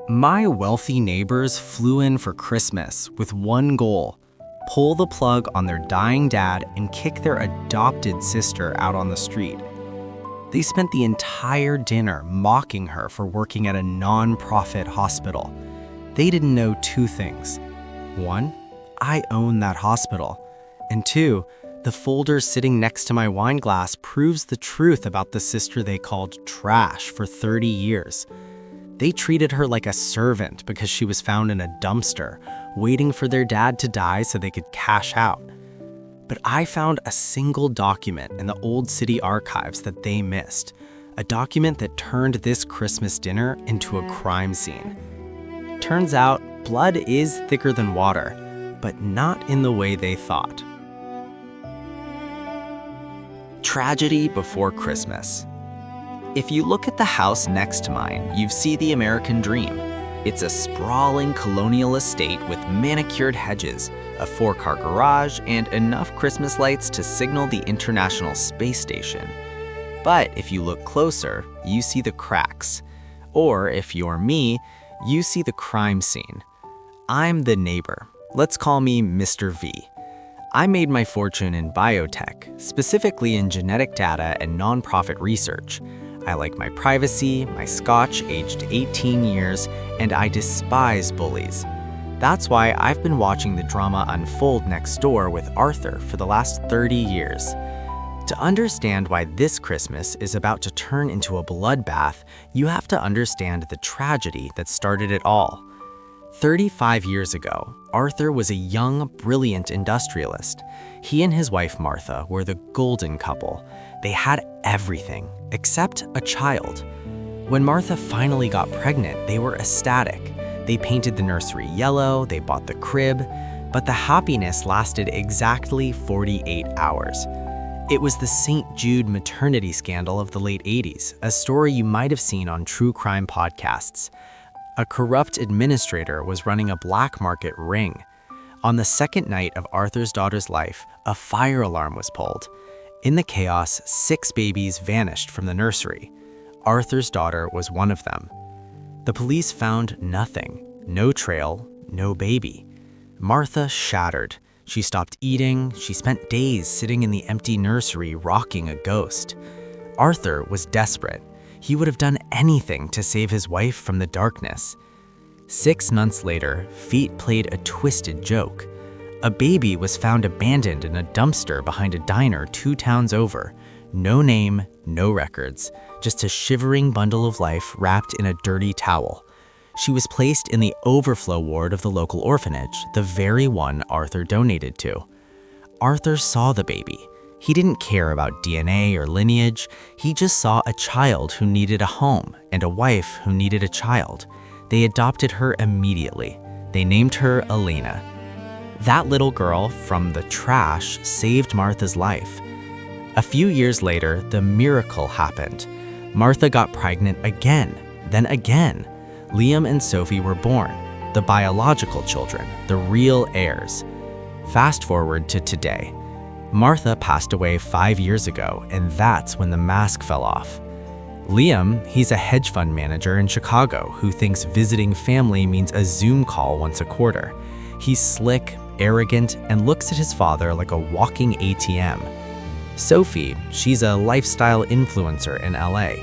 My wealthy neighbors flew in for Christmas with one goal: pull the plug on their dying dad and kick their adopted sister out on the street. They spent the entire dinner mocking her for working at a non-profit hospital. They didn't know two things. One, I own that hospital. And two, the folder sitting next to my wine glass proves the truth about the sister they called trash for 30 years. They treated her like a servant because she was found in a dumpster, waiting for their dad to die so they could cash out. But I found a single document in the old city archives that they missed, a document that turned this Christmas dinner into a crime scene. Turns out, blood is thicker than water, but not in the way they thought. Tragedy before Christmas. If you look at the house next to mine, you see the American dream. It's a sprawling colonial estate with manicured hedges, a 4-car garage, and enough Christmas lights to signal the International Space Station. But if you look closer, you see the cracks. Or if you're me, you see the crime scene. I'm the neighbor. Let's call me Mr. V. I made my fortune in biotech, specifically in genetic data and nonprofit research. I like my privacy, my scotch aged 18 years, and I despise bullies. That's why I've been watching the drama unfold next door with Arthur for the last 30 years. To understand why this Christmas is about to turn into a bloodbath, you have to understand the tragedy that started it all. 35 years ago, Arthur was a young, brilliant industrialist. He and his wife Martha were the golden couple. They had everything except a child. When Martha finally got pregnant, they were ecstatic. They painted the nursery yellow, they bought the crib, but the happiness lasted exactly 48 hours. It was the St. Jude maternity scandal of the late 80s, a story you might have seen on true crime podcasts. A corrupt administrator was running a black market ring. On the second night of Arthur's daughter's life, a fire alarm was pulled. In the chaos, 6 babies vanished from the nursery. Arthur's daughter was one of them. The police found nothing, no trail, no baby. Martha shattered. She stopped eating. She spent days sitting in the empty nursery rocking a ghost. Arthur was desperate. He would have done anything to save his wife from the darkness. 6 months later, fate played a twisted joke. A baby was found abandoned in a dumpster behind a diner 2 towns over. No name, no records, just a shivering bundle of life wrapped in a dirty towel. She was placed in the overflow ward of the local orphanage, the very one Arthur donated to. Arthur saw the baby. He didn't care about DNA or lineage. He just saw a child who needed a home and a wife who needed a child. They adopted her immediately. They named her Elena. That little girl from the trash saved Martha's life. A few years later, the miracle happened. Martha got pregnant again, then again. Liam and Sophie were born, the biological children, the real heirs. Fast forward to today. Martha passed away 5 years ago, and that's when the mask fell off. Liam, he's a hedge fund manager in Chicago who thinks visiting family means a Zoom call once a quarter. He's slick, arrogant, and looks at his father like a walking ATM. Sophie, she's a lifestyle influencer in LA.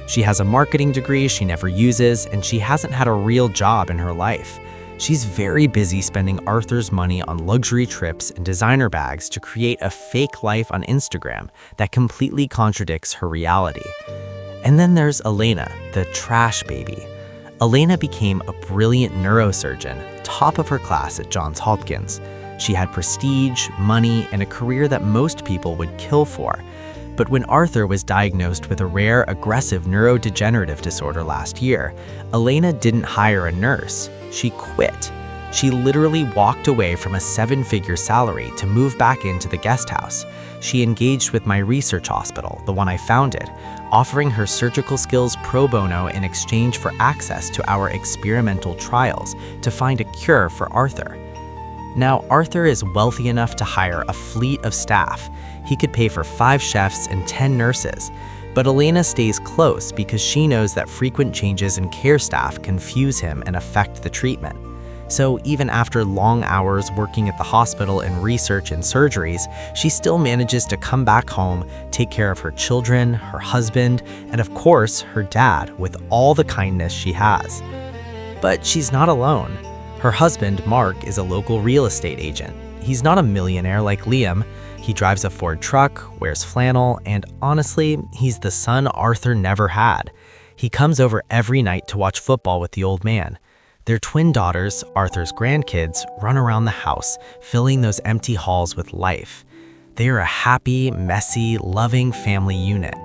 She has a marketing degree she never uses, and she hasn't had a real job in her life. She's very busy spending Arthur's money on luxury trips and designer bags to create a fake life on Instagram that completely contradicts her reality. And then there's Elena, the trash baby. Elena became a brilliant neurosurgeon, top of her class at Johns Hopkins. She had prestige, money, and a career that most people would kill for. But when Arthur was diagnosed with a rare aggressive neurodegenerative disorder last year, Elena didn't hire a nurse. She quit. She literally walked away from a 7-figure salary to move back into the guest house. She engaged with my research hospital, the one I founded, offering her surgical skills pro bono in exchange for access to our experimental trials to find a cure for Arthur. Now, Arthur is wealthy enough to hire a fleet of staff. He could pay for 5 chefs and 10 nurses. But Elena stays close because she knows that frequent changes in care staff confuse him and affect the treatment. So even after long hours working at the hospital in research and surgeries, she still manages to come back home, take care of her children, her husband, and of course, her dad with all the kindness she has. But she's not alone. Her husband, Mark, is a local real estate agent. He's not a millionaire like Liam. He drives a Ford truck, wears flannel, and honestly, he's the son Arthur never had. He comes over every night to watch football with the old man. Their twin daughters, Arthur's grandkids, run around the house, filling those empty halls with life. They are a happy, messy, loving family unit.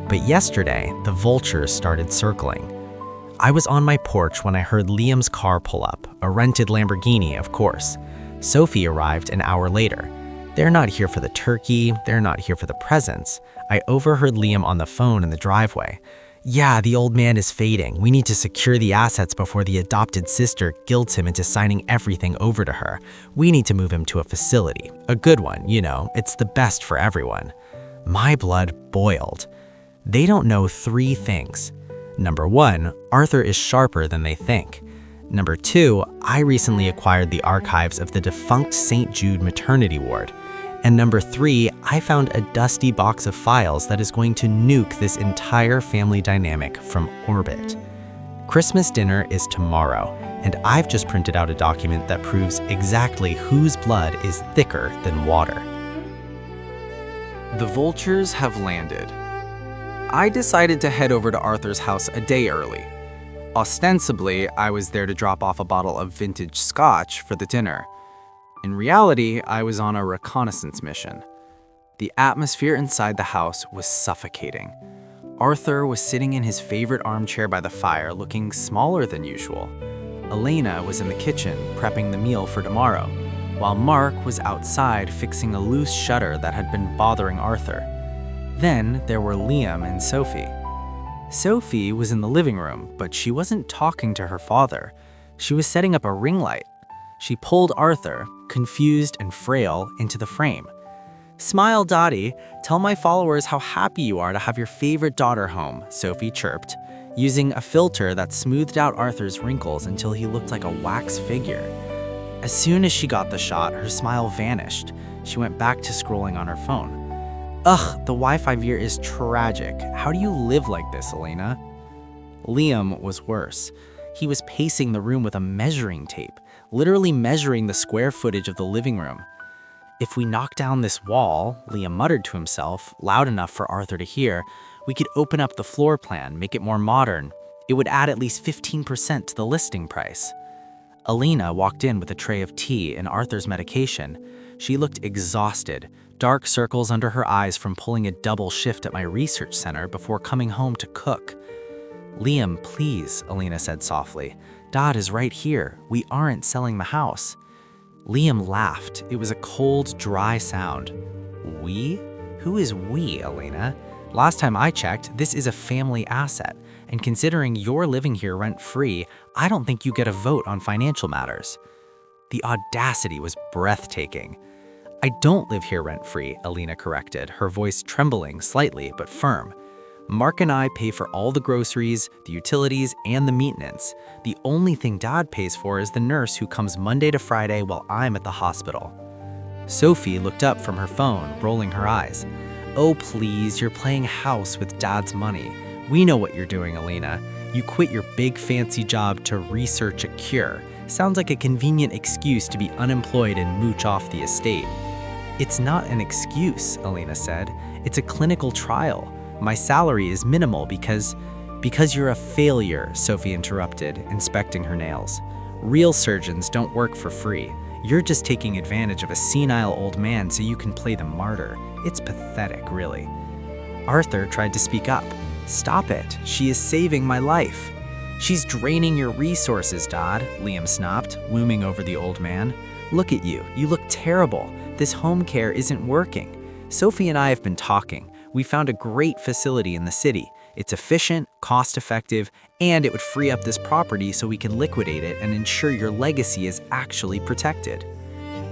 But yesterday, the vultures started circling. I was on my porch when I heard Liam's car pull up, a rented Lamborghini, of course. Sophie arrived an hour later. They're not here for the turkey, they're not here for the presents. I overheard Liam on the phone in the driveway. Yeah, the old man is fading. We need to secure the assets before the adopted sister guilts him into signing everything over to her. We need to move him to a facility. A good one, it's the best for everyone. My blood boiled. They don't know 3 things. Number 1, Arthur is sharper than they think. Number 2, I recently acquired the archives of the defunct St. Jude maternity ward. And number 3, I found a dusty box of files that is going to nuke this entire family dynamic from orbit. Christmas dinner is tomorrow, and I've just printed out a document that proves exactly whose blood is thicker than water. The vultures have landed. I decided to head over to Arthur's house a day early. Ostensibly, I was there to drop off a bottle of vintage scotch for the dinner. In reality, I was on a reconnaissance mission. The atmosphere inside the house was suffocating. Arthur was sitting in his favorite armchair by the fire, looking smaller than usual. Elena was in the kitchen, prepping the meal for tomorrow, while Mark was outside fixing a loose shutter that had been bothering Arthur. Then there were Liam and Sophie. Sophie was in the living room, but she wasn't talking to her father. She was setting up a ring light. She pulled Arthur, confused and frail, into the frame. "Smile, Dottie. Tell my followers how happy you are to have your favorite daughter home," Sophie chirped, using a filter that smoothed out Arthur's wrinkles until he looked like a wax figure. As soon as she got the shot, her smile vanished. She went back to scrolling on her phone. "Ugh, the Wi-Fi here is tragic. How do you live like this, Elena?" Liam was worse. He was pacing the room with a measuring tape, literally measuring the square footage of the living room. "If we knock down this wall," Liam muttered to himself, loud enough for Arthur to hear, "we could open up the floor plan, make it more modern. It would add at least 15% to the listing price." Elena walked in with a tray of tea and Arthur's medication. She looked exhausted, dark circles under her eyes from pulling a double shift at my research center before coming home to cook. "Liam, please," Elena said softly. "Dad is right here. We aren't selling the house." Liam laughed. It was a cold, dry sound. "We? Who is we, Elena? Last time I checked, this is a family asset, and considering you're living here rent-free, I don't think you get a vote on financial matters." The audacity was breathtaking. "I don't live here rent-free," Elena corrected, her voice trembling slightly but firm. "Mark and I pay for all the groceries, the utilities, and the maintenance. The only thing Dad pays for is the nurse who comes Monday to Friday while I'm at the hospital." Sophie looked up from her phone, rolling her eyes. "Oh, please, you're playing house with Dad's money. We know what you're doing, Elena. You quit your big fancy job to research a cure. Sounds like a convenient excuse to be unemployed and mooch off the estate." "It's not an excuse," Elena said. "It's a clinical trial. My salary is minimal because you're a failure," Sophie interrupted, inspecting her nails. "Real surgeons don't work for free. You're just taking advantage of a senile old man so you can play the martyr. It's pathetic, really." Arthur tried to speak up. "Stop it. She is saving my life." "She's draining your resources, Dad," Liam snapped, looming over the old man. "Look at you. You look terrible. This home care isn't working. Sophie and I have been talking. We found a great facility in the city. It's efficient, cost-effective, and it would free up this property so we can liquidate it and ensure your legacy is actually protected."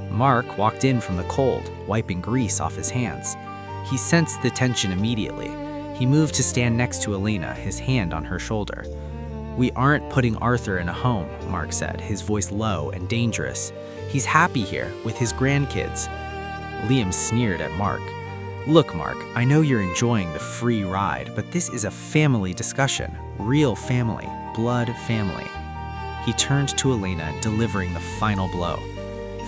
Mark walked in from the cold, wiping grease off his hands. He sensed the tension immediately. He moved to stand next to Elena, his hand on her shoulder. "We aren't putting Arthur in a home," Mark said, his voice low and dangerous. "He's happy here, with his grandkids." Liam sneered at Mark. "Look, Mark, I know you're enjoying the free ride, but this is a family discussion. Real family, blood family." He turned to Elena, delivering the final blow.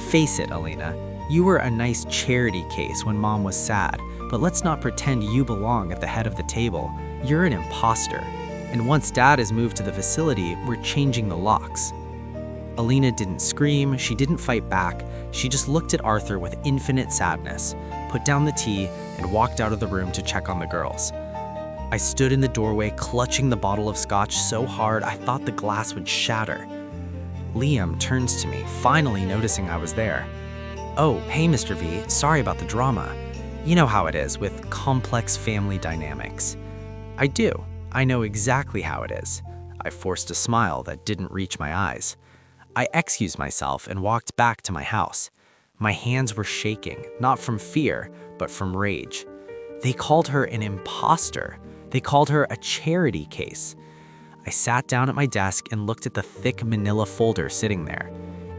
"Face it, Elena, you were a nice charity case when Mom was sad, but let's not pretend you belong at the head of the table. You're an imposter. And once Dad is moved to the facility, we're changing the locks." Elena didn't scream, she didn't fight back, she just looked at Arthur with infinite sadness, put down the tea, and walked out of the room to check on the girls. I stood in the doorway, clutching the bottle of scotch so hard I thought the glass would shatter. Liam turns to me, finally noticing I was there. "Oh, hey Mr. V, sorry about the drama. You know how it is with complex family dynamics." "I do. I know exactly how it is." I forced a smile that didn't reach my eyes. I excused myself and walked back to my house. My hands were shaking, not from fear, but from rage. They called her an imposter. They called her a charity case. I sat down at my desk and looked at the thick manila folder sitting there.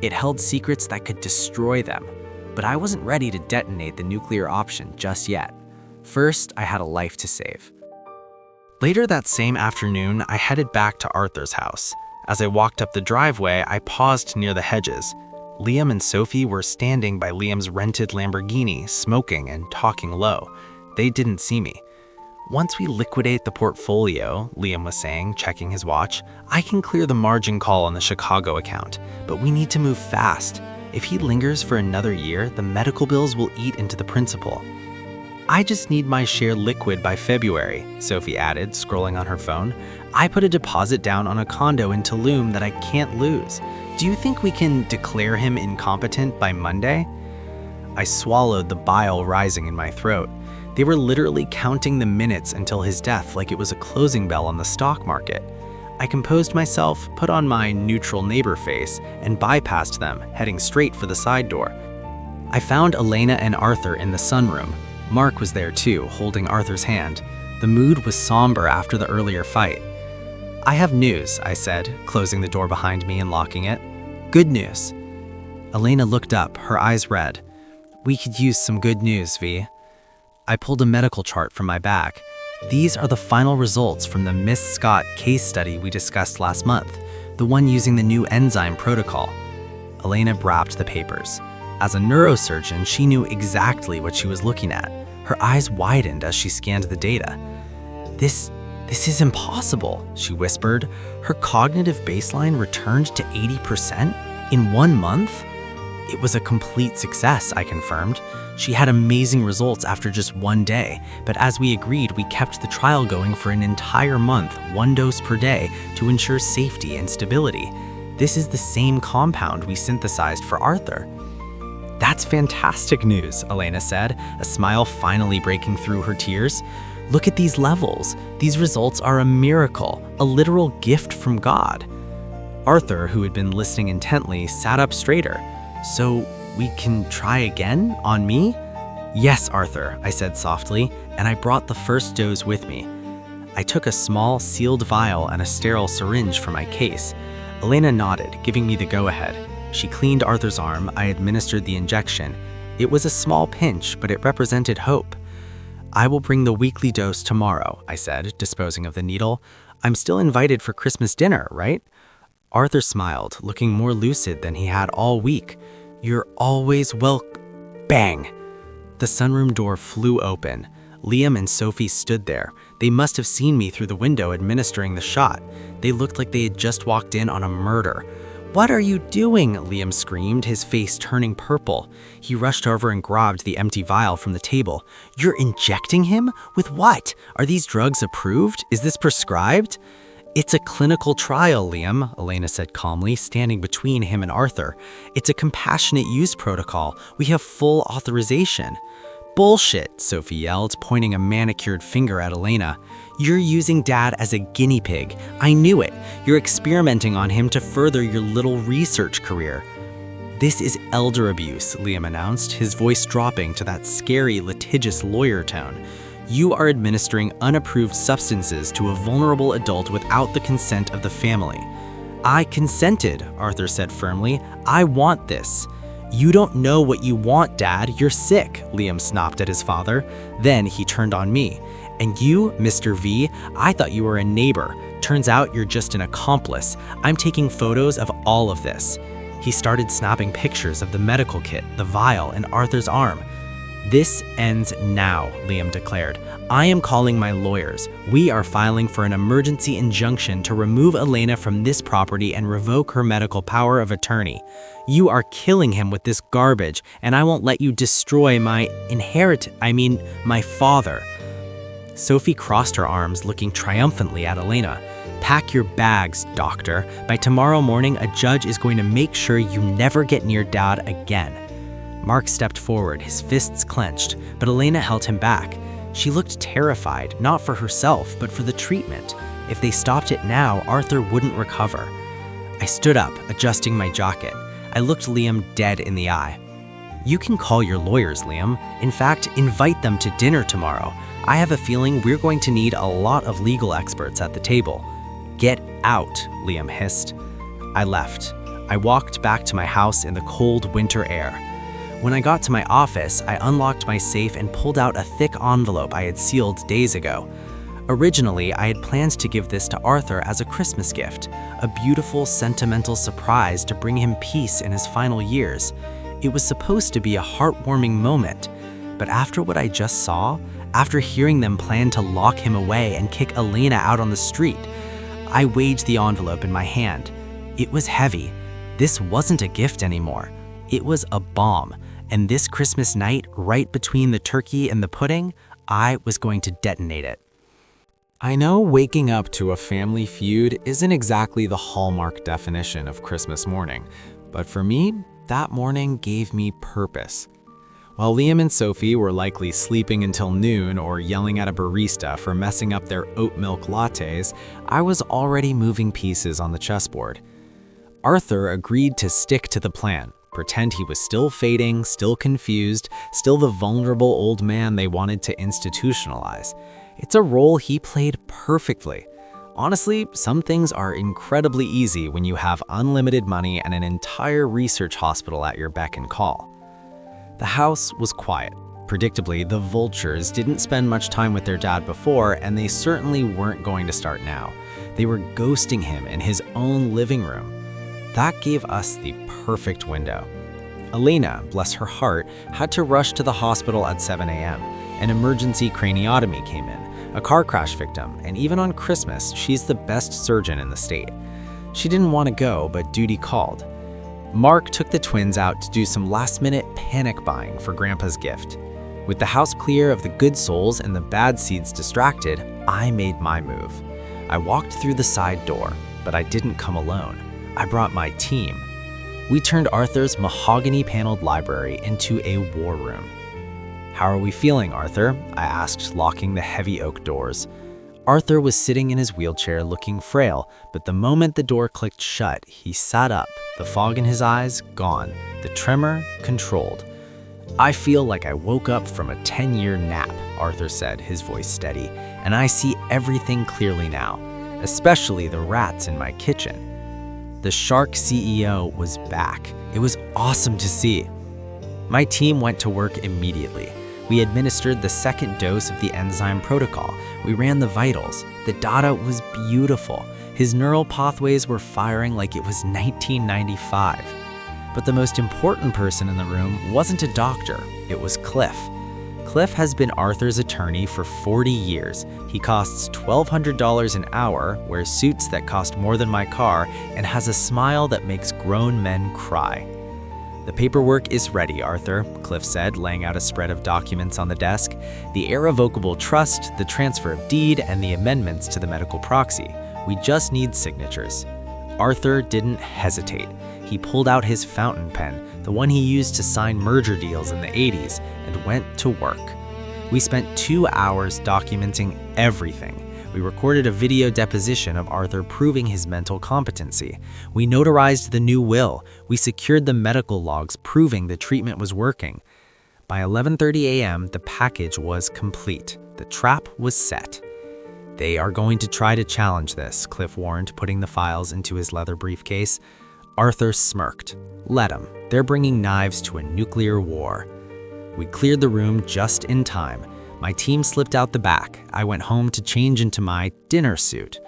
It held secrets that could destroy them, but I wasn't ready to detonate the nuclear option just yet. First, I had a life to save. Later that same afternoon, I headed back to Arthur's house. As I walked up the driveway, I paused near the hedges. Liam and Sophie were standing by Liam's rented Lamborghini, smoking and talking low. They didn't see me. "Once we liquidate the portfolio," Liam was saying, checking his watch, "I can clear the margin call on the Chicago account, but we need to move fast. If he lingers for another year, the medical bills will eat into the principal." "I just need my share liquid by February," Sophie added, scrolling on her phone. "I put a deposit down on a condo in Tulum that I can't lose. Do you think we can declare him incompetent by Monday?" I swallowed, the bile rising in my throat. They were literally counting the minutes until his death like it was a closing bell on the stock market. I composed myself, put on my neutral neighbor face, and bypassed them, heading straight for the side door. I found Elena and Arthur in the sunroom. Mark was there too, holding Arthur's hand. The mood was somber after the earlier fight. "I have news," I said, closing the door behind me and locking it. "Good news." Elena looked up, her eyes red. "We could use some good news, V." I pulled a medical chart from my bag. "These are the final results from the Miss Scott case study we discussed last month, the one using the new enzyme protocol." Elena wrapped the papers. As a neurosurgeon, she knew exactly what she was looking at. Her eyes widened as she scanned the data. This is impossible," she whispered. Her cognitive baseline returned to 80% in 1 month? It was a complete success, I confirmed. She had amazing results after just 1 day, but as we agreed, we kept the trial going for an entire month, 1 dose per day, to ensure safety and stability. This is the same compound we synthesized for Arthur. "That's fantastic news," Elena said, a smile finally breaking through her tears. "Look at these levels. These results are a miracle, a literal gift from God." Arthur, who had been listening intently, sat up straighter. "So we can try again on me?" "Yes, Arthur," I said softly, and I brought the first dose with me. I took a small, sealed vial and a sterile syringe from my case. Elena nodded, giving me the go-ahead. She cleaned Arthur's arm, I administered the injection. It was a small pinch, but it represented hope. "I will bring the weekly dose tomorrow," I said, disposing of the needle. "I'm still invited for Christmas dinner, right?" Arthur smiled, looking more lucid than he had all week. "You're always Bang! The sunroom door flew open. Liam and Sophie stood there. They must have seen me through the window administering the shot. They looked like they had just walked in on a murder. "What are you doing?" Liam screamed, his face turning purple. He rushed over and grabbed the empty vial from the table. "You're injecting him? With what? Are these drugs approved? Is this prescribed?" "It's a clinical trial, Liam," Elena said calmly, standing between him and Arthur. "It's a compassionate use protocol. We have full authorization." "Bullshit," Sophie yelled, pointing a manicured finger at Elena. "You're using Dad as a guinea pig. I knew it. You're experimenting on him to further your little research career." "This is elder abuse," Liam announced, his voice dropping to that scary, litigious lawyer tone. You are administering unapproved substances to a vulnerable adult without the consent of the family." "I consented," Arthur said firmly. "I want this." "You don't know what you want, Dad. You're sick," Liam snapped at his father. Then he turned on me. "And you, Mr. V, I thought you were a neighbor. Turns out you're just an accomplice. I'm taking photos of all of this." He started snapping pictures of the medical kit, the vial, and Arthur's arm. "This ends now," Liam declared. "I am calling my lawyers. We are filing for an emergency injunction to remove Elena from this property and revoke her medical power of attorney. You are killing him with this garbage, and I won't let you destroy my my father." Sophie crossed her arms, looking triumphantly at Elena. "Pack your bags, doctor. By tomorrow morning, a judge is going to make sure you never get near Dad again." Mark stepped forward, his fists clenched, but Elena held him back. She looked terrified, not for herself, but for the treatment. If they stopped it now, Arthur wouldn't recover. I stood up, adjusting my jacket. I looked Liam dead in the eye. "You can call your lawyers, Liam. In fact, invite them to dinner tomorrow. I have a feeling we're going to need a lot of legal experts at the table." "Get out," Liam hissed. I left. I walked back to my house in the cold winter air. When I got to my office, I unlocked my safe and pulled out a thick envelope I had sealed days ago. Originally, I had planned to give this to Arthur as a Christmas gift, a beautiful, sentimental surprise to bring him peace in his final years. It was supposed to be a heartwarming moment, but after what I just saw, after hearing them plan to lock him away and kick Elena out on the street, I weighed the envelope in my hand. It was heavy. This wasn't a gift anymore. It was a bomb. And this Christmas night, right between the turkey and the pudding, I was going to detonate it. I know waking up to a family feud isn't exactly the hallmark definition of Christmas morning, but for me, that morning gave me purpose. While Liam and Sophie were likely sleeping until noon or yelling at a barista for messing up their oat milk lattes, I was already moving pieces on the chessboard. Arthur agreed to stick to the plan. Pretend he was still fading, still confused, still the vulnerable old man they wanted to institutionalize. It's a role he played perfectly. Honestly, some things are incredibly easy when you have unlimited money and an entire research hospital at your beck and call. The house was quiet. Predictably, the Vultures didn't spend much time with their dad before, and they certainly weren't going to start now. They were ghosting him in his own living room. That gave us the perfect window. Elena, bless her heart, had to rush to the hospital at 7 a.m. An emergency craniotomy came in, a car crash victim, and even on Christmas, she's the best surgeon in the state. She didn't want to go, but duty called. Mark took the twins out to do some last-minute panic buying for Grandpa's gift. With the house clear of the good souls and the bad seeds distracted, I made my move. I walked through the side door, but I didn't come alone. I brought my team. We turned Arthur's mahogany-paneled library into a war room. "How are we feeling, Arthur?" I asked, locking the heavy oak doors. Arthur was sitting in his wheelchair looking frail, but the moment the door clicked shut, he sat up, the fog in his eyes gone, the tremor controlled. "I feel like I woke up from a 10-year nap," Arthur said, his voice steady, "and I see everything clearly now, especially the rats in my kitchen." The Shark CEO was back. It was awesome to see. My team went to work immediately. We administered the second dose of the enzyme protocol. We ran the vitals. The data was beautiful. His neural pathways were firing like it was 1995. But the most important person in the room wasn't a doctor. It was Cliff. Cliff has been Arthur's attorney for 40 years. He costs $1,200 an hour, wears suits that cost more than my car, and has a smile that makes grown men cry. "The paperwork is ready, Arthur," Cliff said, laying out a spread of documents on the desk. "The irrevocable trust, the transfer of deed, and the amendments to the medical proxy. We just need signatures." Arthur didn't hesitate. He pulled out his fountain pen, the one he used to sign merger deals in the 80s, and went to work. We spent 2 hours documenting everything. We recorded a video deposition of Arthur proving his mental competency. We notarized the new will. We secured the medical logs proving the treatment was working. By 11:30 a.m., the package was complete. The trap was set. "They are going to try to challenge this," Cliff warned, putting the files into his leather briefcase. Arthur smirked. "Let them. They're bringing knives to a nuclear war." We cleared the room just in time. My team slipped out the back. I went home to change into my dinner suit.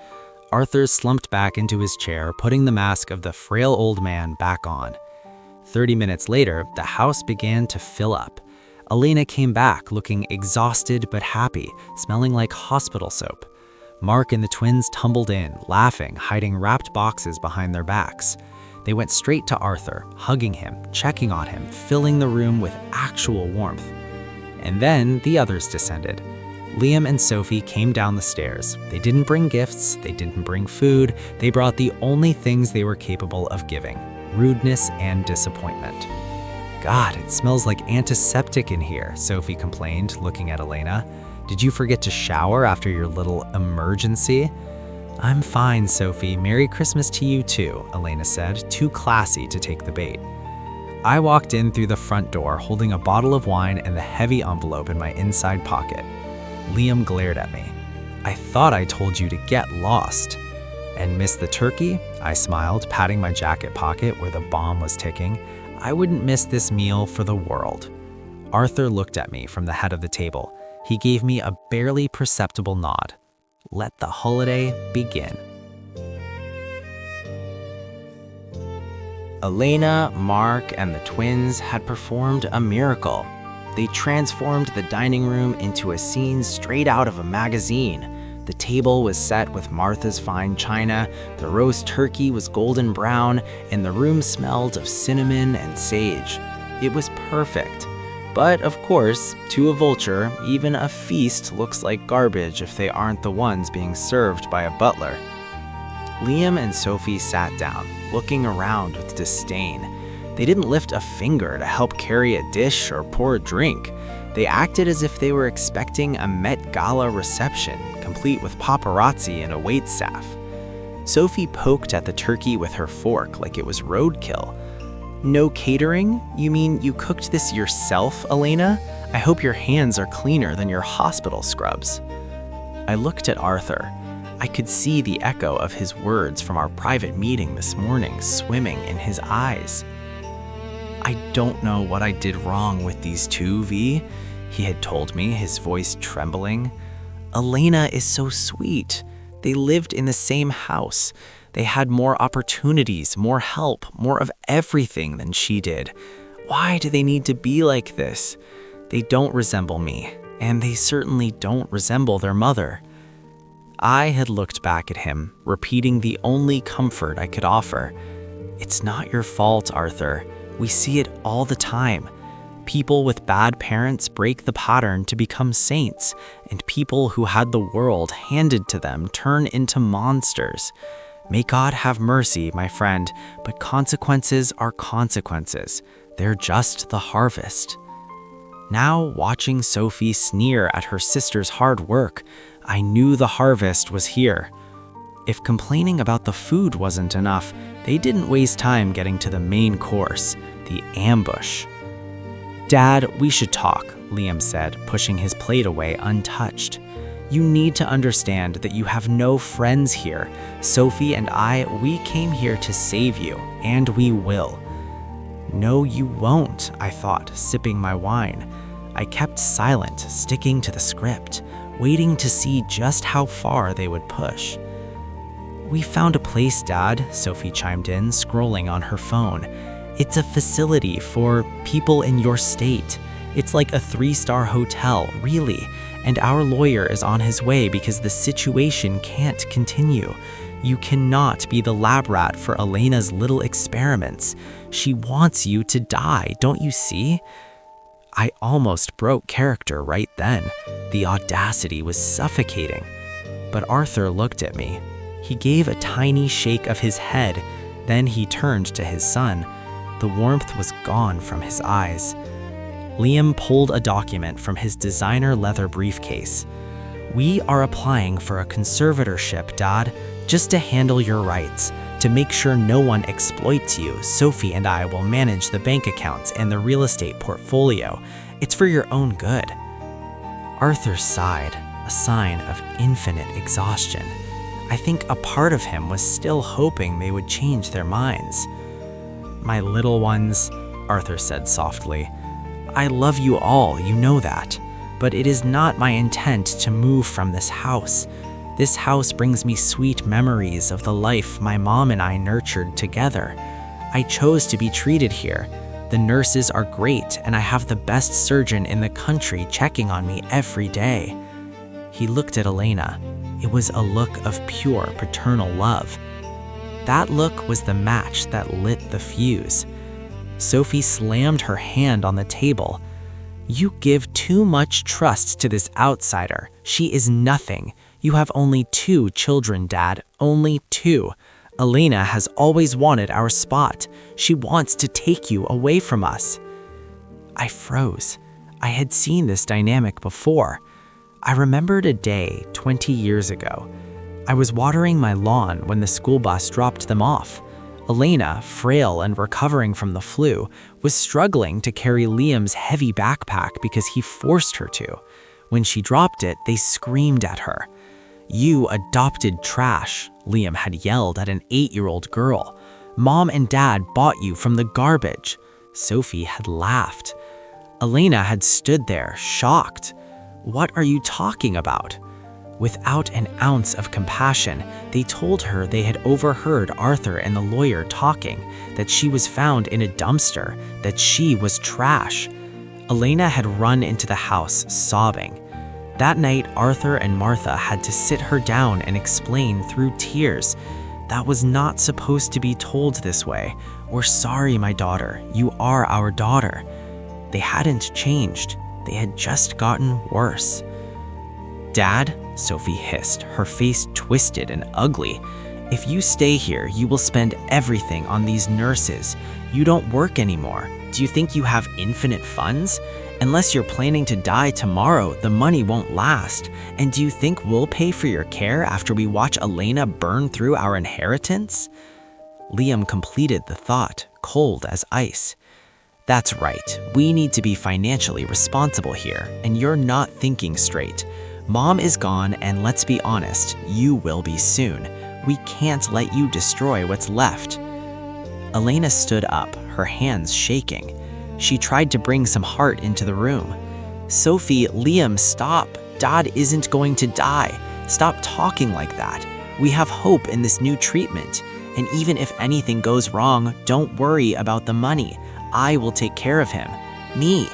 Arthur slumped back into his chair, putting the mask of the frail old man back on. 30 minutes later, the house began to fill up. Elena came back, looking exhausted but happy, smelling like hospital soap. Mark and the twins tumbled in, laughing, hiding wrapped boxes behind their backs. They went straight to Arthur, hugging him, checking on him, filling the room with actual warmth. And then the others descended. Liam and Sophie came down the stairs. They didn't bring gifts, they didn't bring food, they brought the only things they were capable of giving: rudeness and disappointment. "God, it smells like antiseptic in here," Sophie complained, looking at Elena. "Did you forget to shower after your little emergency?" "I'm fine, Sophie. Merry Christmas to you too," Elena said, too classy to take the bait. I walked in through the front door, holding a bottle of wine and the heavy envelope in my inside pocket. Liam glared at me. "I thought I told you to get lost." "And miss the turkey?" I smiled, patting my jacket pocket where the bomb was ticking. "I wouldn't miss this meal for the world." Arthur looked at me from the head of the table. He gave me a barely perceptible nod. Let the holiday begin. Elena, Mark, and the twins had performed a miracle. They transformed the dining room into a scene straight out of a magazine. The table was set with Martha's fine china, the roast turkey was golden brown, and the room smelled of cinnamon and sage. It was perfect. But of course, to a vulture, even a feast looks like garbage if they aren't the ones being served by a butler. Liam and Sophie sat down, looking around with disdain. They didn't lift a finger to help carry a dish or pour a drink. They acted as if they were expecting a Met Gala reception, complete with paparazzi and a waitstaff. Sophie poked at the turkey with her fork like it was roadkill. "No catering? You mean you cooked this yourself, Elena? I hope your hands are cleaner than your hospital scrubs." I looked at Arthur. I could see the echo of his words from our private meeting this morning swimming in his eyes. "I don't know what I did wrong with these two, V," he had told me, his voice trembling. "Elena is so sweet. They lived in the same house. They had more opportunities, more help, more of everything than she did. Why do they need to be like this? They don't resemble me, and they certainly don't resemble their mother." I had looked back at him, repeating the only comfort I could offer. "It's not your fault, Arthur. We see it all the time. People with bad parents break the pattern to become saints, and people who had the world handed to them turn into monsters. May God have mercy, my friend, but consequences are consequences. They're just the harvest." Now, watching Sophie sneer at her sister's hard work, I knew the harvest was here. If complaining about the food wasn't enough, they didn't waste time getting to the main course, the ambush. "Dad, we should talk," Liam said, pushing his plate away untouched. "You need to understand that you have no friends here. Sophie and I, we came here to save you, and we will." "No, you won't," I thought, sipping my wine. I kept silent, sticking to the script, waiting to see just how far they would push. "We found a place, Dad," Sophie chimed in, scrolling on her phone. "It's a facility for people in your state. It's like a 3-star hotel, really, and our lawyer is on his way because the situation can't continue. You cannot be the lab rat for Elena's little experiments. She wants you to die, don't you see?" I almost broke character right then. The audacity was suffocating. But Arthur looked at me. He gave a tiny shake of his head, then he turned to his son. The warmth was gone from his eyes. Liam pulled a document from his designer leather briefcase. "We are applying for a conservatorship, Dad, just to handle your rights. To make sure no one exploits you, Sophie and I will manage the bank accounts and the real estate portfolio. It's for your own good." Arthur sighed, a sign of infinite exhaustion. I think a part of him was still hoping they would change their minds. "My little ones," Arthur said softly, "I love you all, you know that, but it is not my intent to move from this house. This house brings me sweet memories of the life my mom and I nurtured together. I chose to be treated here. The nurses are great, and I have the best surgeon in the country checking on me every day." He looked at Elena. It was a look of pure paternal love. That look was the match that lit the fuse. Sophie slammed her hand on the table. "You give too much trust to this outsider. She is nothing. You have only 2 children, Dad, only 2. Elena has always wanted our spot. She wants to take you away from us." I froze. I had seen this dynamic before. I remembered a day 20 years ago. I was watering my lawn when the school bus dropped them off. Elena, frail and recovering from the flu, was struggling to carry Liam's heavy backpack because he forced her to. When she dropped it, they screamed at her. "You adopted trash," Liam had yelled at an 8-year-old girl. "Mom and Dad bought you from the garbage." Sophie had laughed. Elena had stood there, shocked. "What are you talking about?" Without an ounce of compassion, they told her they had overheard Arthur and the lawyer talking, that she was found in a dumpster, that she was trash. Elena had run into the house, sobbing. That night, Arthur and Martha had to sit her down and explain through tears. "That was not supposed to be told this way. We're sorry, my daughter. You are our daughter." They hadn't changed. They had just gotten worse. "Dad," Sophie hissed, her face twisted and ugly, "if you stay here, you will spend everything on these nurses. You don't work anymore. Do you think you have infinite funds? Unless you're planning to die tomorrow, the money won't last. And do you think we'll pay for your care after we watch Elena burn through our inheritance?" Liam completed the thought, cold as ice. "That's right. We need to be financially responsible here, and you're not thinking straight. Mom is gone, and let's be honest, you will be soon. We can't let you destroy what's left." Elena stood up, her hands shaking. She tried to bring some heart into the room. "Sophie, Liam, stop. Dad isn't going to die. Stop talking like that. We have hope in this new treatment. And even if anything goes wrong, don't worry about the money. I will take care of him. Me.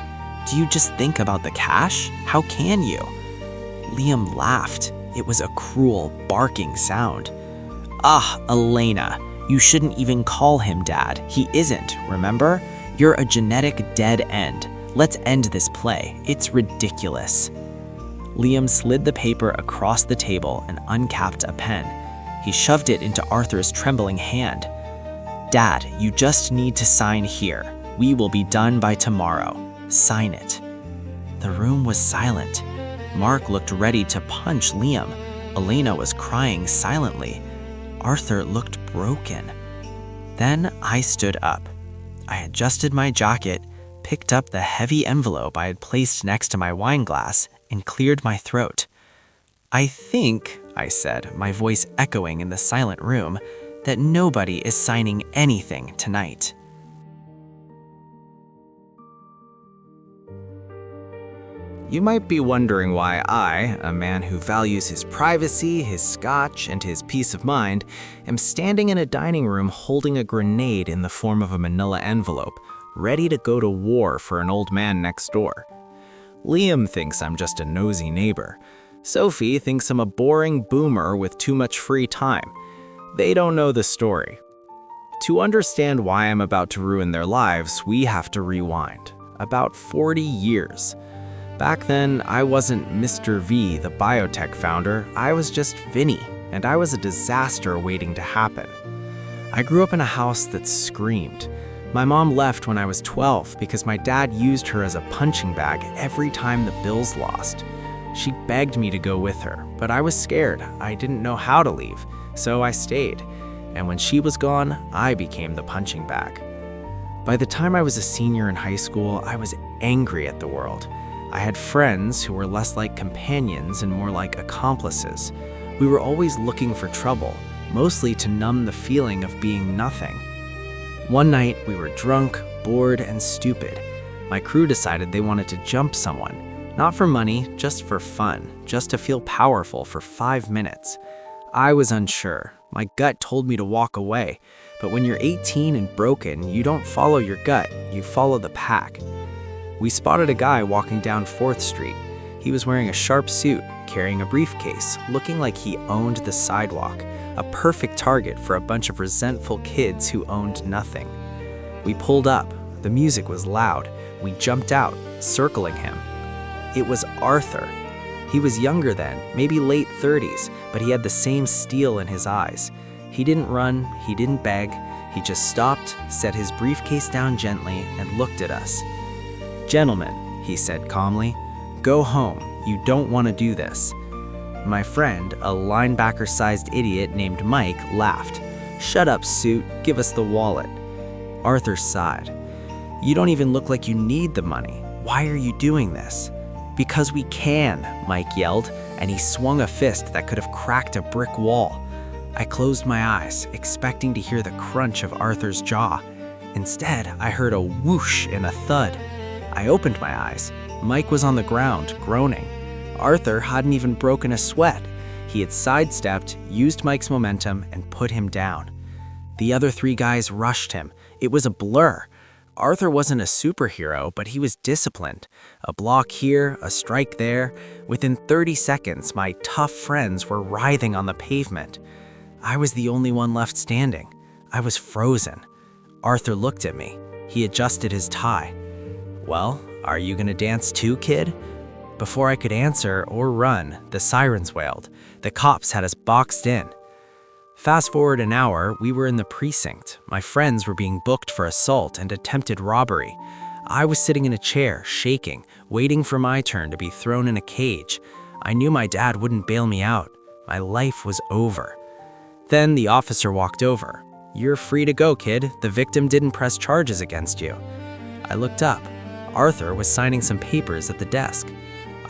Do you just think about the cash? How can you?" Liam laughed. It was a cruel, barking sound. "Ah, Elena, you shouldn't even call him Dad. He isn't, remember? You're a genetic dead end. Let's end this play. It's ridiculous." Liam slid the paper across the table and uncapped a pen. He shoved it into Arthur's trembling hand. "Dad, you just need to sign here. We will be done by tomorrow. Sign it." The room was silent. Mark looked ready to punch Liam. Elena was crying silently. Arthur looked broken. Then I stood up. I adjusted my jacket, picked up the heavy envelope I had placed next to my wine glass, and cleared my throat. "I think," I said, my voice echoing in the silent room, "that nobody is signing anything tonight." You might be wondering why I, a man who values his privacy, his scotch, and his peace of mind, am standing in a dining room holding a grenade in the form of a manila envelope, ready to go to war for an old man next door. Liam thinks I'm just a nosy neighbor. Sophie thinks I'm a boring boomer with too much free time. They don't know the story. To understand why I'm about to ruin their lives, we have to rewind. About 40 years. Back then, I wasn't Mr. V, the biotech founder. I was just Vinny, and I was a disaster waiting to happen. I grew up in a house that screamed. My mom left when I was 12 because my dad used her as a punching bag every time the Bills lost. She begged me to go with her, but I was scared. I didn't know how to leave, so I stayed. And when she was gone, I became the punching bag. By the time I was a senior in high school, I was angry at the world. I had friends who were less like companions and more like accomplices. We were always looking for trouble, mostly to numb the feeling of being nothing. One night, we were drunk, bored, and stupid. My crew decided they wanted to jump someone. Not for money, just for fun, just to feel powerful for 5 minutes. I was unsure. My gut told me to walk away. But when you're 18 and broken, you don't follow your gut, you follow the pack. We spotted a guy walking down 4th Street. He was wearing a sharp suit, carrying a briefcase, looking like he owned the sidewalk, a perfect target for a bunch of resentful kids who owned nothing. We pulled up. The music was loud. We jumped out, circling him. It was Arthur. He was younger then, maybe late 30s, but he had the same steel in his eyes. He didn't run, he didn't beg, he just stopped, set his briefcase down gently, and looked at us. "Gentlemen," he said calmly, "go home. You don't want to do this." My friend, a linebacker-sized idiot named Mike, laughed. "Shut up, suit. Give us the wallet." Arthur sighed. "You don't even look like you need the money. Why are you doing this?" "Because we can," Mike yelled, and he swung a fist that could have cracked a brick wall. I closed my eyes, expecting to hear the crunch of Arthur's jaw. Instead, I heard a whoosh and a thud. I opened my eyes. Mike was on the ground, groaning. Arthur hadn't even broken a sweat. He had sidestepped, used Mike's momentum, and put him down. The other 3 guys rushed him. It was a blur. Arthur wasn't a superhero, but he was disciplined. A block here, a strike there. Within 30 seconds, my tough friends were writhing on the pavement. I was the only one left standing. I was frozen. Arthur looked at me. He adjusted his tie. "Well, are you gonna dance too, kid?" Before I could answer or run, the sirens wailed. The cops had us boxed in. Fast forward an hour, we were in the precinct. My friends were being booked for assault and attempted robbery. I was sitting in a chair, shaking, waiting for my turn to be thrown in a cage. I knew my dad wouldn't bail me out. My life was over. Then the officer walked over. "You're free to go, kid. The victim didn't press charges against you." I looked up. Arthur was signing some papers at the desk.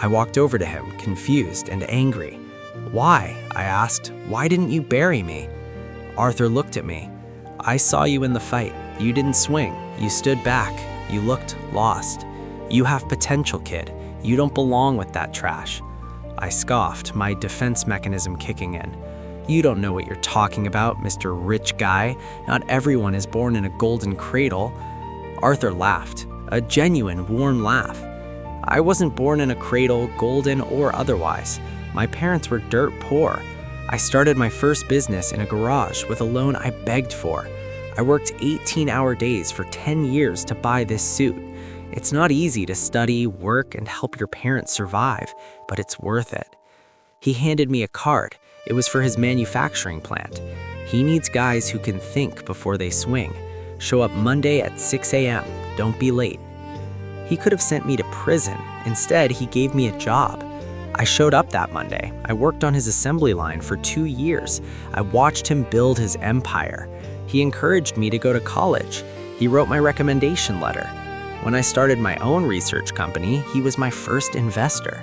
I walked over to him, confused and angry. "Why?" I asked. "Why didn't you bury me?" Arthur looked at me. "I saw you in the fight. You didn't swing. You stood back. You looked lost. You have potential, kid. You don't belong with that trash." I scoffed, my defense mechanism kicking in. "You don't know what you're talking about, Mr. Rich Guy. Not everyone is born in a golden cradle." Arthur laughed, a genuine, warm laugh. "I wasn't born in a cradle, golden or otherwise. My parents were dirt poor. I started my first business in a garage with a loan I begged for. I worked 18-hour days for 10 years to buy this suit. It's not easy to study, work, and help your parents survive, but it's worth it." He handed me a card. It was for his manufacturing plant. He needs guys who can think before they swing. Show up Monday at 6 a.m. Don't be late. He could have sent me to prison. Instead, he gave me a job. I showed up that Monday. I worked on his assembly line for 2 years. I watched him build his empire. He encouraged me to go to college. He wrote my recommendation letter. When I started my own research company, he was my first investor.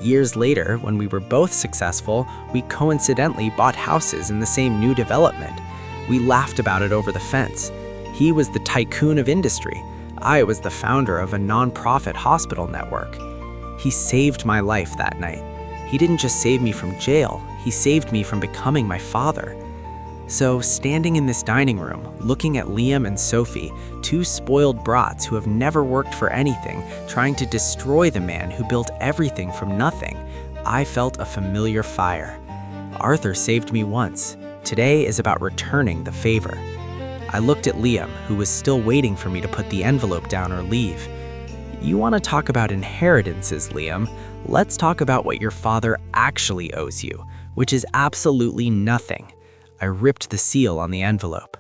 Years later, when we were both successful, we coincidentally bought houses in the same new development. We laughed about it over the fence. He was the tycoon of industry. I was the founder of a nonprofit hospital network. He saved my life that night. He didn't just save me from jail, he saved me from becoming my father. So, standing in this dining room, looking at Liam and Sophie, 2 spoiled brats who have never worked for anything, trying to destroy the man who built everything from nothing, I felt a familiar fire. Arthur saved me once. Today is about returning the favor. I looked at Liam, who was still waiting for me to put the envelope down or leave. "You want to talk about inheritances, Liam? Let's talk about what your father actually owes you, which is absolutely nothing." I ripped the seal on the envelope.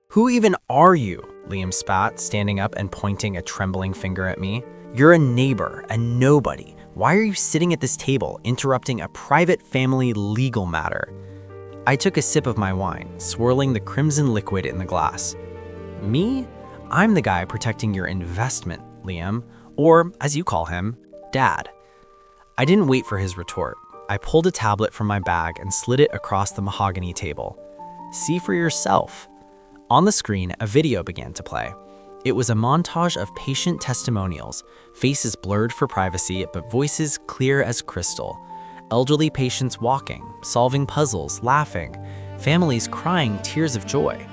"Who even are you?" Liam spat, standing up and pointing a trembling finger at me. "You're a neighbor, a nobody. Why are you sitting at this table, interrupting a private family legal matter?" I took a sip of my wine, swirling the crimson liquid in the glass. "Me? I'm the guy protecting your investment, Liam, or as you call him, Dad. I didn't wait for his retort. I pulled a tablet from my bag and slid it across the mahogany table. See for yourself. On the screen, a video began to play. It was a montage of patient testimonials, faces blurred for privacy, but voices clear as crystal. Elderly patients walking, solving puzzles, laughing, families crying tears of joy.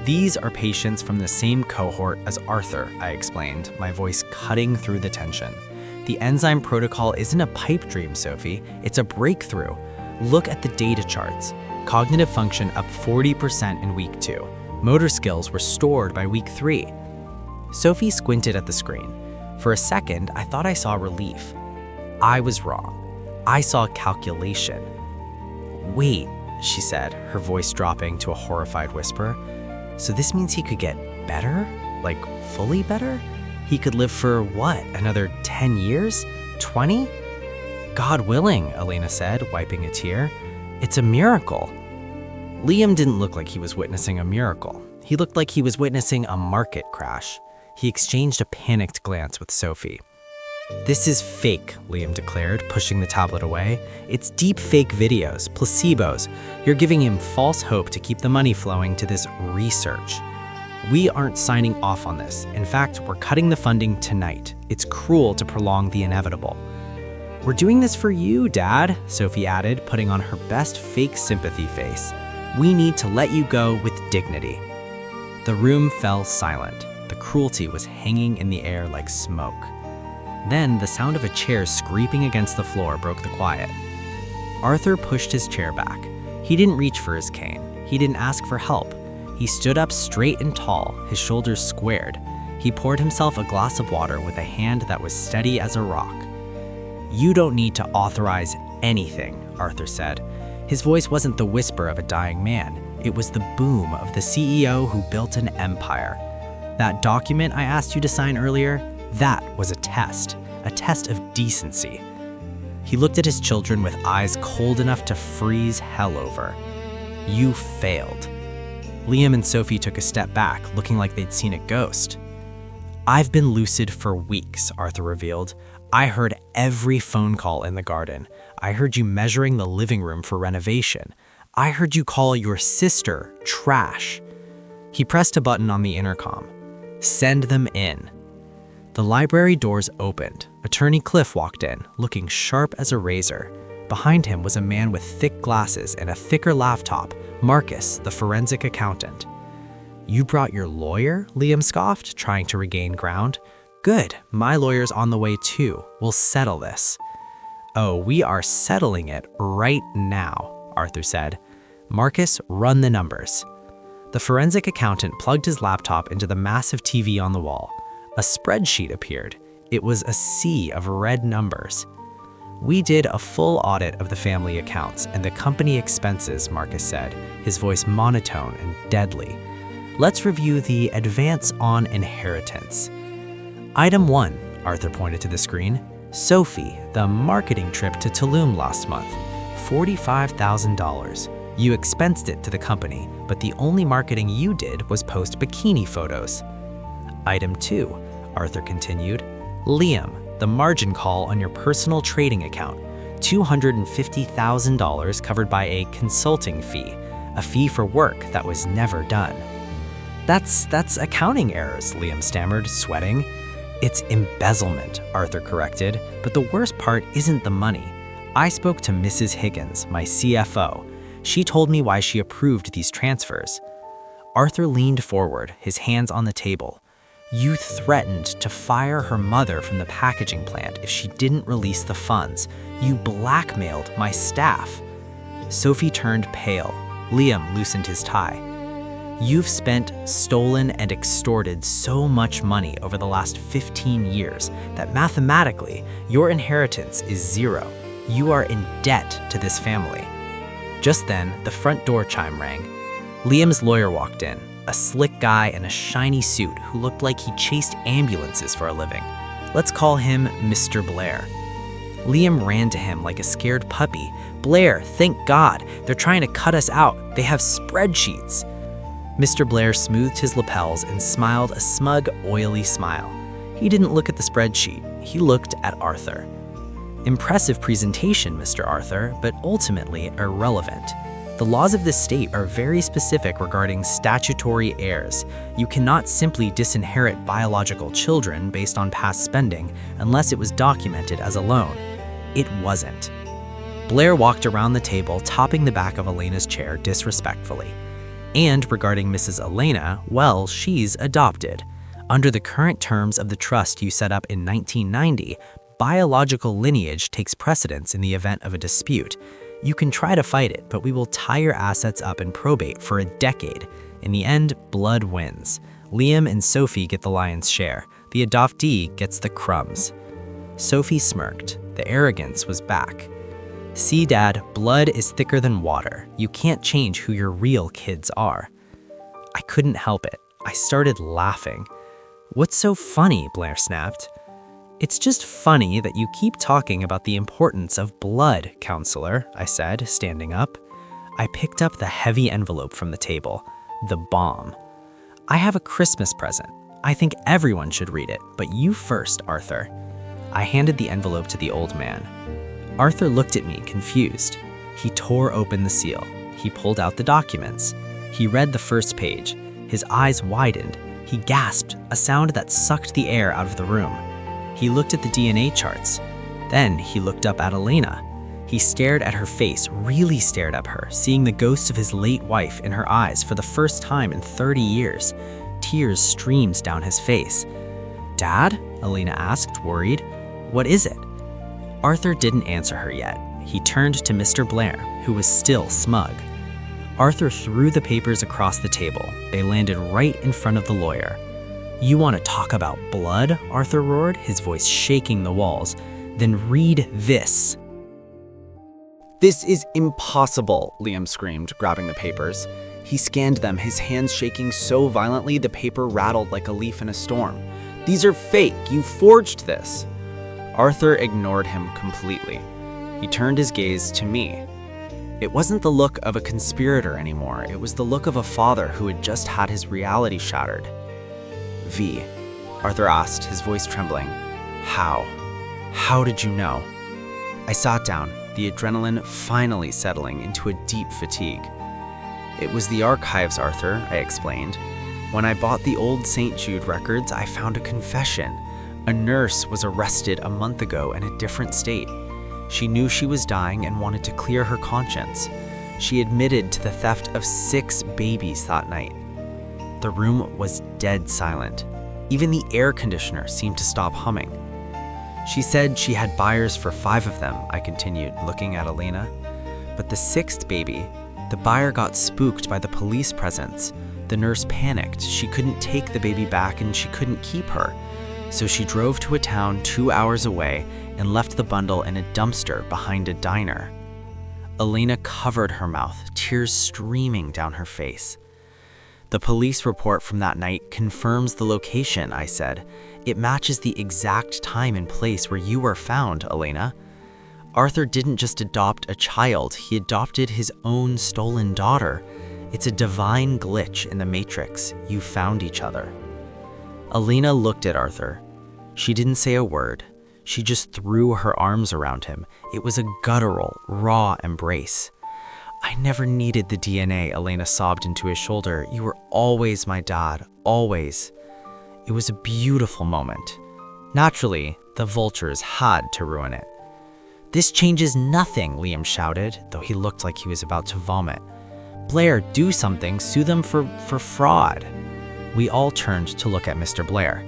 These are patients from the same cohort as Arthur, I explained, my voice cutting through the tension. The enzyme protocol isn't a pipe dream, Sophie. It's a breakthrough. Look at the data charts. Cognitive function up 40% in week 2. Motor skills restored by week 3. Sophie squinted at the screen. For a second, I thought I saw relief. I was wrong. I saw calculation. Wait, she said, her voice dropping to a horrified whisper. So this means he could get better? Like fully better? He could live for what, another 10 years? 20? God willing, Elena said, wiping a tear. It's a miracle. Liam didn't look like he was witnessing a miracle. He looked like he was witnessing a market crash. He exchanged a panicked glance with Sophie. This is fake, Liam declared, pushing the tablet away. It's deep fake videos, placebos. You're giving him false hope to keep the money flowing to this research. We aren't signing off on this. In fact, we're cutting the funding tonight. It's cruel to prolong the inevitable. We're doing this for you, Dad, Sophie added, putting on her best fake sympathy face. We need to let you go with dignity. The room fell silent. The cruelty was hanging in the air like smoke. Then the sound of a chair scraping against the floor broke the quiet. Arthur pushed his chair back. He didn't reach for his cane. He didn't ask for help. He stood up straight and tall, his shoulders squared. He poured himself a glass of water with a hand that was steady as a rock. You don't need to authorize anything, Arthur said. His voice wasn't the whisper of a dying man. It was the boom of the CEO who built an empire. That document I asked you to sign earlier, that was a test of decency. He looked at his children with eyes cold enough to freeze hell over. You failed. Liam and Sophie took a step back, looking like they'd seen a ghost. I've been lucid for weeks, Arthur revealed. I heard every phone call in the garden. I heard you measuring the living room for renovation. I heard you call your sister trash. He pressed a button on the intercom. Send them in. The library doors opened. Attorney Cliff walked in, looking sharp as a razor. Behind him was a man with thick glasses and a thicker laptop, Marcus, the forensic accountant. You brought your lawyer? Liam scoffed, trying to regain ground. Good, my lawyer's on the way too. We'll settle this. Oh, we are settling it right now, Arthur said. Marcus, run the numbers. The forensic accountant plugged his laptop into the massive TV on the wall. A spreadsheet appeared. It was a sea of red numbers. We did a full audit of the family accounts and the company expenses, Marcus said, his voice monotone and deadly. Let's review the advance on inheritance. Item 1, Arthur pointed to the screen. Sophie, the marketing trip to Tulum last month. $45,000. You expensed it to the company, but the only marketing you did was post bikini photos. Item 2, Arthur continued. Liam, the margin call on your personal trading account. $250,000 covered by a consulting fee, a fee for work that was never done. That's accounting errors, Liam stammered, sweating. It's embezzlement, Arthur corrected, but the worst part isn't the money. I spoke to Mrs. Higgins, my CFO. She told me why she approved these transfers. Arthur leaned forward, his hands on the table. You threatened to fire her mother from the packaging plant if she didn't release the funds. You blackmailed my staff. Sophie turned pale. Liam loosened his tie. You've spent, stolen, and extorted so much money over the last 15 years that mathematically, your inheritance is zero. You are in debt to this family. Just then, the front door chime rang. Liam's lawyer walked in, a slick guy in a shiny suit who looked like he chased ambulances for a living. Let's call him Mr. Blair. Liam ran to him like a scared puppy. Blair, thank God, they're trying to cut us out. They have spreadsheets. Mr. Blair smoothed his lapels and smiled a smug, oily smile. He didn't look at the spreadsheet. He looked at Arthur. Impressive presentation, Mr. Arthur, but ultimately irrelevant. The laws of this state are very specific regarding statutory heirs. You cannot simply disinherit biological children based on past spending unless it was documented as a loan. It wasn't. Blair walked around the table, topping the back of Elena's chair disrespectfully. And regarding Mrs. Elena, well, she's adopted. Under the current terms of the trust you set up in 1990, biological lineage takes precedence in the event of a dispute. You can try to fight it, but we will tie your assets up in probate for a decade. In the end, blood wins. Liam and Sophie get the lion's share. The adoptee gets the crumbs. Sophie smirked. The arrogance was back. See, Dad, blood is thicker than water. You can't change who your real kids are. I couldn't help it. I started laughing. What's so funny? Blair snapped. It's just funny that you keep talking about the importance of blood, counselor, I said, standing up. I picked up the heavy envelope from the table. The bomb. I have a Christmas present. I think everyone should read it, but you first, Arthur. I handed the envelope to the old man. Arthur looked at me, confused. He tore open the seal. He pulled out the documents. He read the first page. His eyes widened. He gasped, a sound that sucked the air out of the room. He looked at the DNA charts. Then he looked up at Elena. He stared at her face, really stared at her, seeing the ghost of his late wife in her eyes for the first time in 30 years. Tears streamed down his face. Dad? Elena asked, worried. What is it? Arthur didn't answer her yet. He turned to Mr. Blair, who was still smug. Arthur threw the papers across the table. They landed right in front of the lawyer. You want to talk about blood? Arthur roared, his voice shaking the walls. Then read this. This is impossible, Liam screamed, grabbing the papers. He scanned them, his hands shaking so violently the paper rattled like a leaf in a storm. These are fake. You forged this. Arthur ignored him completely. He turned his gaze to me. It wasn't the look of a conspirator anymore. It was the look of a father who had just had his reality shattered. V, Arthur asked, his voice trembling. How? How did you know? I sat down, the adrenaline finally settling into a deep fatigue. It was the archives, Arthur, I explained. When I bought the old St. Jude records, I found a confession. A nurse was arrested a month ago in a different state. She knew she was dying and wanted to clear her conscience. She admitted to the theft of 6 babies that night. The room was dead silent. Even the air conditioner seemed to stop humming. She said she had buyers for 5 of them, I continued, looking at Elena. But the 6th baby, the buyer got spooked by the police presence. The nurse panicked. She couldn't take the baby back and she couldn't keep her. So she drove to a town 2 hours away and left the bundle in a dumpster behind a diner. Elena covered her mouth, tears streaming down her face. The police report from that night confirms the location, I said. It matches the exact time and place where you were found, Elena. Arthur didn't just adopt a child, he adopted his own stolen daughter. It's a divine glitch in the Matrix. You found each other. Elena looked at Arthur. She didn't say a word. She just threw her arms around him. It was a guttural, raw embrace. I never needed the DNA, Elena sobbed into his shoulder. You were always my dad, always. It was a beautiful moment. Naturally, the vultures had to ruin it. This changes nothing, Liam shouted, though he looked like he was about to vomit. Blair, do something, sue them for fraud. We all turned to look at Mr. Blair.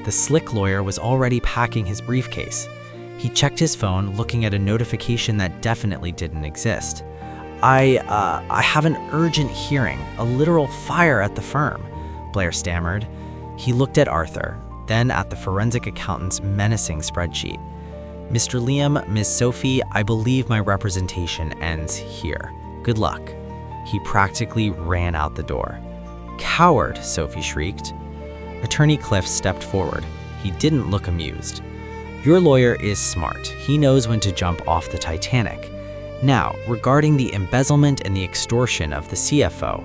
The slick lawyer was already packing his briefcase. He checked his phone, looking at a notification that definitely didn't exist. I have an urgent hearing, a literal fire at the firm, Blair stammered. He looked at Arthur, then at the forensic accountant's menacing spreadsheet. Mr. Liam, Ms. Sophie, I believe my representation ends here. Good luck. He practically ran out the door. Coward, Sophie shrieked. Attorney Cliff stepped forward. He didn't look amused. Your lawyer is smart. He knows when to jump off the Titanic. Now, regarding the embezzlement and the extortion of the CFO,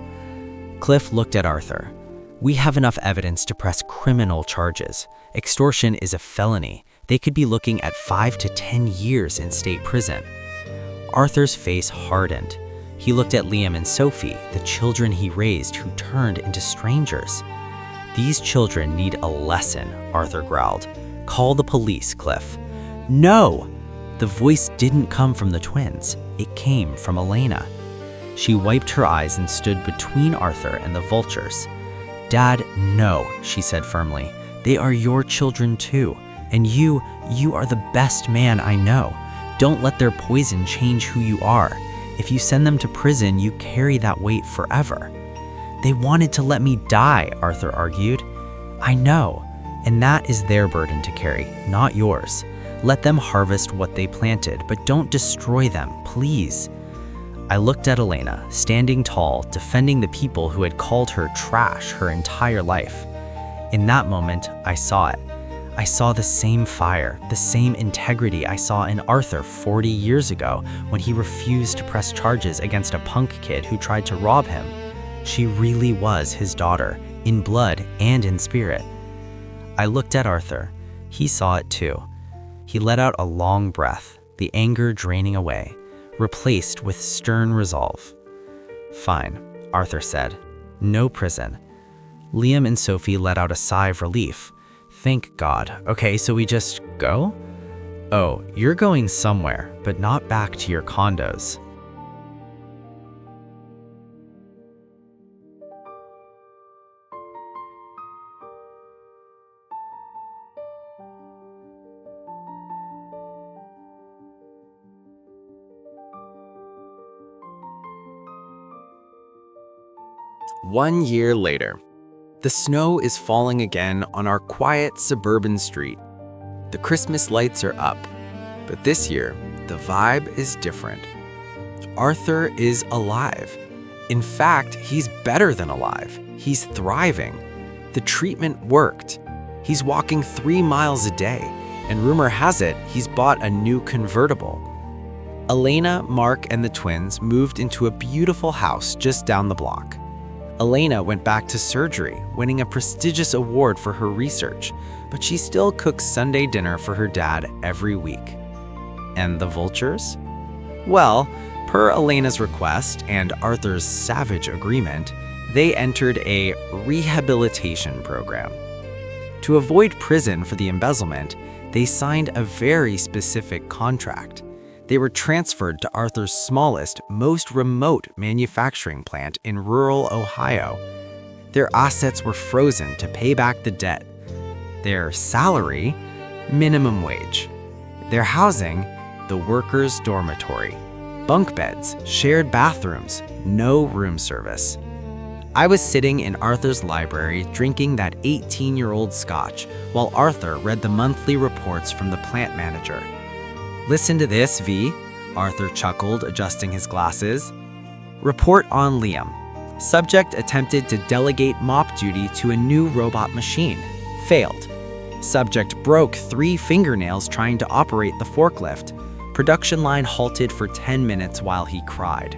Cliff looked at Arthur. We have enough evidence to press criminal charges. Extortion is a felony. They could be looking at 5 to 10 years in state prison. Arthur's face hardened. He looked at Liam and Sophie, the children he raised who turned into strangers. These children need a lesson, Arthur growled. Call the police, Cliff. No! The voice didn't come from the twins. It came from Elena. She wiped her eyes and stood between Arthur and the vultures. Dad, no, she said firmly. They are your children too. And you are the best man I know. Don't let their poison change who you are. If you send them to prison, you carry that weight forever. They wanted to let me die, Arthur argued. I know, and that is their burden to carry, not yours. Let them harvest what they planted, but don't destroy them, please. I looked at Elena, standing tall, defending the people who had called her trash her entire life. In that moment, I saw it. I saw the same fire, the same integrity I saw in Arthur 40 years ago when he refused to press charges against a punk kid who tried to rob him. She really was his daughter, in blood and in spirit. I looked at Arthur. He saw it too. He let out a long breath, the anger draining away, replaced with stern resolve. Fine, Arthur said. No prison. Liam and Sophie let out a sigh of relief. Thank God. Okay, so we just go? Oh, you're going somewhere, but not back to your condos. One year later. The snow is falling again on our quiet suburban street. The Christmas lights are up, but this year, the vibe is different. Arthur is alive. In fact, he's better than alive. He's thriving. The treatment worked. He's walking 3 miles a day, and rumor has it he's bought a new convertible. Elena, Mark, and the twins moved into a beautiful house just down the block. Elena went back to surgery, winning a prestigious award for her research, but she still cooks Sunday dinner for her dad every week. And the vultures? Well, per Elena's request and Arthur's savage agreement, they entered a rehabilitation program. To avoid prison for the embezzlement, they signed a very specific contract. They were transferred to Arthur's smallest, most remote manufacturing plant in rural Ohio. Their assets were frozen to pay back the debt. Their salary, minimum wage. Their housing, the workers' dormitory. Bunk beds, shared bathrooms, no room service. I was sitting in Arthur's library drinking that 18-year-old scotch while Arthur read the monthly reports from the plant manager. Listen to this, V, Arthur chuckled, adjusting his glasses. Report on Liam. Subject attempted to delegate mop duty to a new robot machine. Failed. Subject broke 3 fingernails trying to operate the forklift. Production line halted for 10 minutes while he cried.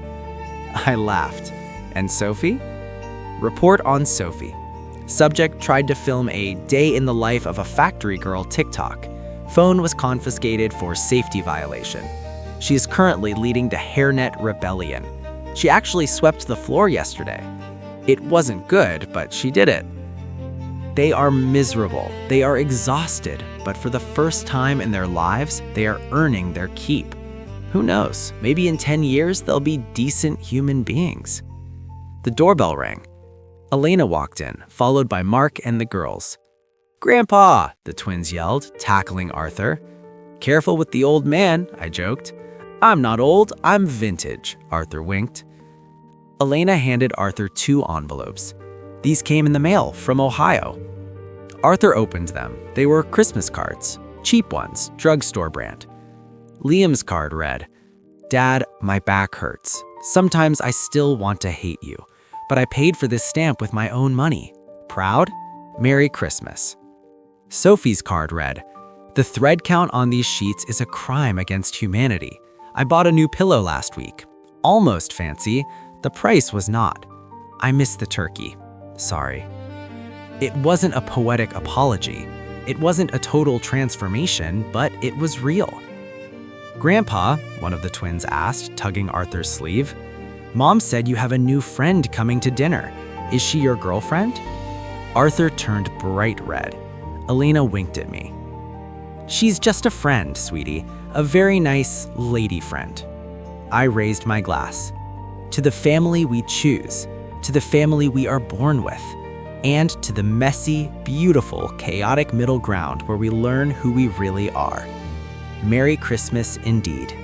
I laughed. And Sophie? Report on Sophie. Subject tried to film a day in the life of a factory girl TikTok. Phone was confiscated for safety violation. She is currently leading the hairnet rebellion. She actually swept the floor yesterday. It wasn't good, but she did it. They are miserable. They are exhausted, but for the first time in their lives, they are earning their keep. Who knows? Maybe in 10 years, they'll be decent human beings. The doorbell rang. Elena walked in, followed by Mark and the girls. Grandpa, the twins yelled, tackling Arthur. Careful with the old man, I joked. I'm not old, I'm vintage, Arthur winked. Elena handed Arthur 2 envelopes. These came in the mail from Ohio. Arthur opened them. They were Christmas cards, cheap ones, drugstore brand. Liam's card read, Dad, my back hurts. Sometimes I still want to hate you, but I paid for this stamp with my own money. Proud? Merry Christmas. Sophie's card read, the thread count on these sheets is a crime against humanity. I bought a new pillow last week. Almost fancy, the price was not. I missed the turkey. Sorry. It wasn't a poetic apology. It wasn't a total transformation, but it was real. Grandpa, one of the twins asked, tugging Arthur's sleeve, Mom said you have a new friend coming to dinner. Is she your girlfriend? Arthur turned bright red. Elena winked at me. She's just a friend, sweetie. A very nice lady friend. I raised my glass. To the family we choose, to the family we are born with, and to the messy, beautiful, chaotic middle ground where we learn who we really are. Merry Christmas indeed.